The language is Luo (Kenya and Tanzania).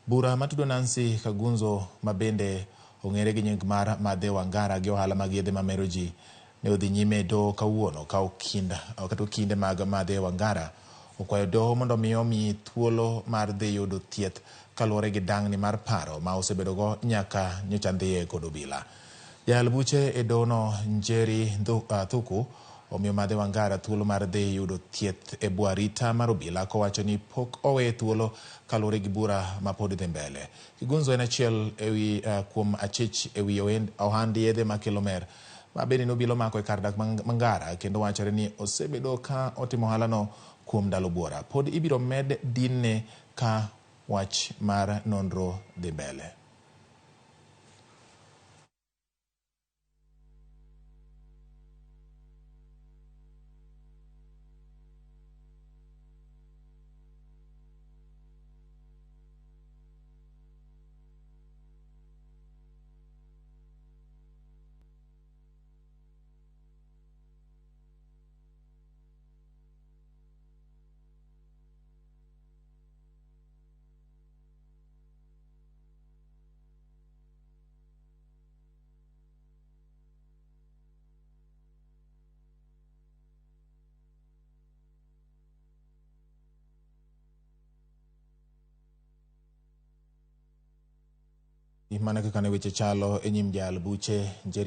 Bura matudo Nancy Kagunzo mabende ong'ere gi nying mar Madhe Wangara gi ohala mag yedhe mamero ji ne odhi nyime do kawuono ka okinde mag Madhe Wangara okwayo doho mondo omi thuolo mar dhi yudo thieth kaluwore gi dang'ni mar paro ma osebedogo nyaka nyocha ndhiye kod obila. Jal buche e dono Njeri Thuku omiyo Madhe Wangara thuolo mar dhi yudo thieth e bwo arita mar obila kowacho ni pok owe thuolo kaluwore gi bura ma pod dhi mbele. Kigunzo en achiel ewi kuom achich ewi ohand yedhe makelo mer ma bende nobilo mako e kar dak Mangara kendo wachore ni osebedo ka otimo ohalano kuom ndalo buora. Pod ibiro med dinne ka wach mar nonro dhi mbele. Mana kaka ne weche chalo e nyim jal buche Njeri